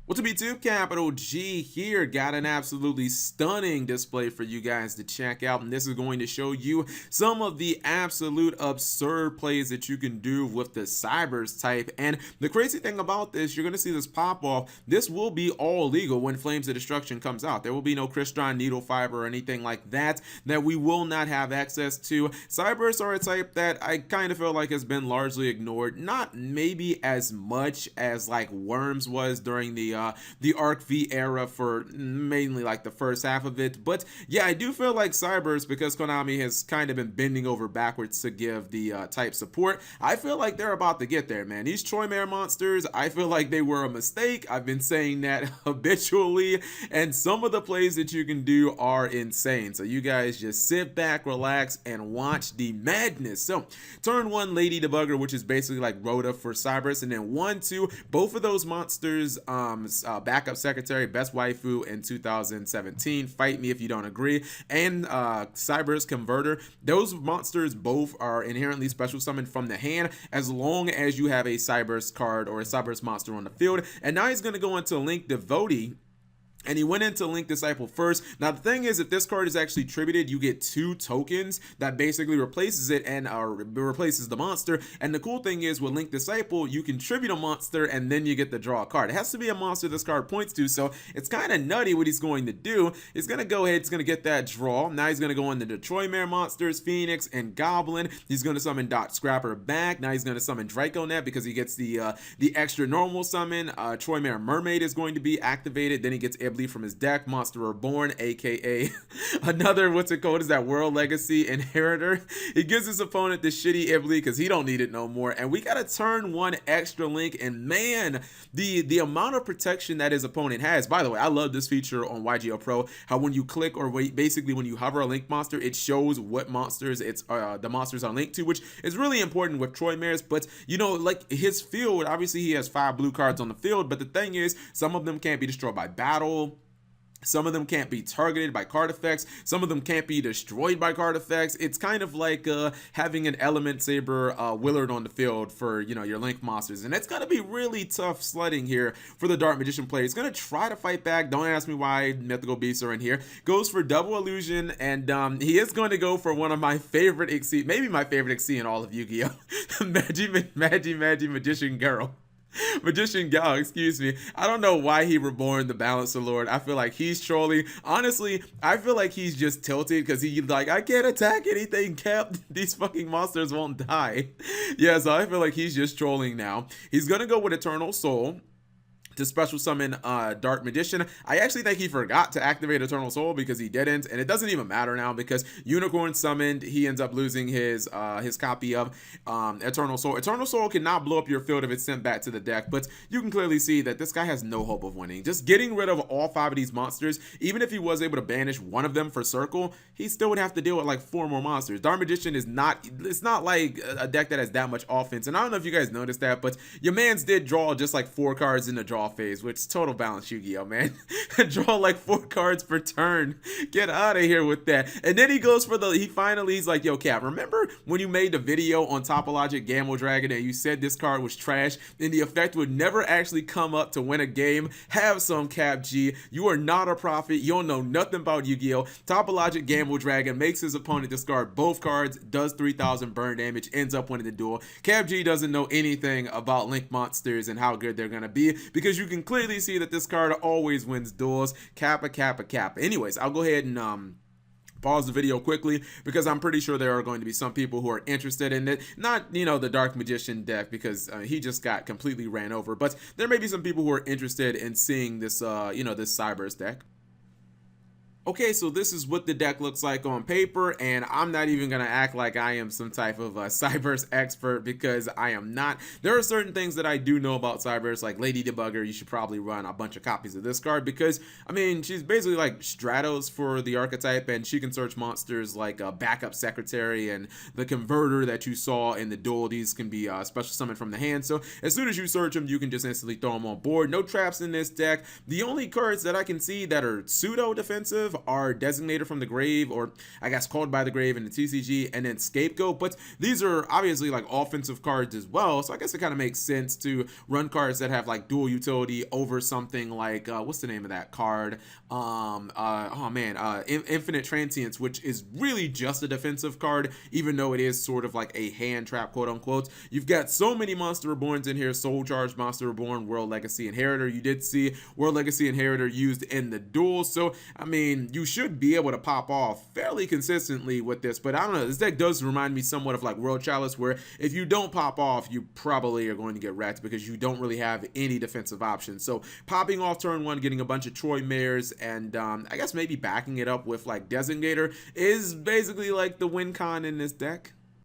Well, to be two, capital G here, got an absolutely stunning display for you guys to check out, and this is going to show you some of the absolute absurd plays that you can do with the Cyberse type. And the crazy thing about this, you're going to see this pop off. This will be all legal when Flames of Destruction comes out. There will be no crystalline needle fiber or anything like that we will not have access to. Cyberse are a type that I kind of feel like has been largely ignored, not maybe as much as like Worms was during the Arc V era for mainly like the first half of it. But yeah, I do feel like Cyberse, because Konami has kind of been bending over backwards to give the type support, I feel like they're about to get there, man. These Troymare monsters, I feel like they were a mistake. I've been saying that habitually, and some of the plays that you can do are insane. So you guys just sit back, relax, and watch the madness. So turn one, Lady Debugger, which is basically like Rhoda for Cyberse, and then 1-2, both of those monsters, backup secretary, best waifu in 2017. Fight me if you don't agree. And Cyberse converter. Those monsters both are inherently special summoned from the hand as long as you have a Cyberse card or a Cyberse monster on the field. And now he's going to go into Link Devotee, and he went into Link Disciple first. Now, the thing is, if this card is actually tributed, you get 2 tokens that basically replaces it and replaces the monster. And the cool thing is, with Link Disciple, you can tribute a monster and then you get to draw a card. It has to be a monster this card points to, so it's kind of nutty what he's going to do. He's going to go ahead, he's going to get that draw. Now he's going to go into the Troymare monsters, Phoenix and Goblin. He's going to summon Dot Scrapper back. Now he's going to summon Draconet because he gets the extra normal summon. Troymare Mermaid is going to be activated. Then he gets from his deck, Monster Reborn, aka another, what's it called, is that World Legacy Inheritor. He gives his opponent the shitty Ibli because he don't need it no more, and we got a turn 1 extra Link, and man, the amount of protection that his opponent has. By the way, I love this feature on YGO Pro, how when you click, or basically when you hover a Link monster, it shows what monsters the monsters are linked to, which is really important with Troymares. But you know, like his field, obviously he has 5 blue cards on the field, but the thing is, some of them can't be destroyed by battle. Some of them can't be targeted by card effects. Some of them can't be destroyed by card effects. It's kind of like having an Element Saber Willard on the field for, you know, your Link monsters. And it's going to be really tough sledding here for the Dark Magician player. He's going to try to fight back. Don't ask me why Mythical Beasts are in here. Goes for Double Illusion, and he is going to go for one of my favorite Xyz, maybe my favorite Xyz in all of Yu-Gi-Oh! Magi Magician Girl. Magician Gal, excuse me. I don't know why he reborn the Balancer Lord. I feel like he's trolling. Honestly, I feel like he's just tilted because he's like, I can't attack anything, Cap. These fucking monsters won't die. Yeah, so I feel like he's just trolling now. He's gonna go with Eternal Soul to special summon Dark Magician. I actually think he forgot to activate Eternal Soul because he didn't, and it doesn't even matter now because Unicorn summoned, he ends up losing his copy of Eternal Soul. Eternal Soul cannot blow up your field if it's sent back to the deck, but you can clearly see that this guy has no hope of winning. Just getting rid of all 5 of these monsters, even if he was able to banish one of them for Circle, he still would have to deal with like 4 more monsters. Dark Magician is not, it's not like a deck that has that much offense, and I don't know if you guys noticed that, but your mans did draw just like 4 cards in the draw phase, which total balance Yu-Gi-Oh, man. Draw like 4 cards per turn. Get out of here with that. And then he goes for he's like, yo, Cap, remember when you made the video on Topologic Gamble Dragon and you said this card was trash and the effect would never actually come up to win a game? Have some, Cap G. You are not a prophet. You don't know nothing about Yu-Gi-Oh. Topologic Gamble Dragon makes his opponent discard both cards, does 3,000 burn damage, ends up winning the duel. Cap G doesn't know anything about Link monsters and how good they're gonna be, because you can clearly see that this card always wins duels. Kappa, Kappa, Kappa. Anyways, I'll go ahead and pause the video quickly because I'm pretty sure there are going to be some people who are interested in it. Not, you know, the Dark Magician deck because he just got completely ran over, but there may be some people who are interested in seeing this, you know, this Cyberse deck. Okay, so this is what the deck looks like on paper, and I'm not even going to act like I am some type of Cyberse expert because I am not. There are certain things that I do know about Cyberse, like Lady Debugger. You should probably run a bunch of copies of this card because, I mean, she's basically like Stratos for the archetype, and she can search monsters like Backup Secretary and the Converter that you saw in the duel. These can be special summoned from the hand, so as soon as you search them, you can just instantly throw them on board. No traps in this deck. The only cards that I can see that are pseudo-defensive have are Designator from the Grave, or I guess Called by the Grave in the TCG, and then Scapegoat. But these are obviously like offensive cards as well, so I guess it kind of makes sense to run cards that have like dual utility over something like what's the name of that card? Infinite Transience, which is really just a defensive card, even though it is sort of like a hand trap, quote unquote. You've got so many Monster Reborns in here: Soul Charge, Monster Reborn, World Legacy Inheritor. You did see World Legacy Inheritor used in the duel, so I mean, you should be able to pop off fairly consistently with this. But I don't know, this deck does remind me somewhat of like World Chalice, where if you don't pop off, you probably are going to get wrecked because you don't really have any defensive options. So popping off turn one, getting a bunch of Troy Mares, and I guess maybe backing it up with like Designator is basically like the win con in this deck.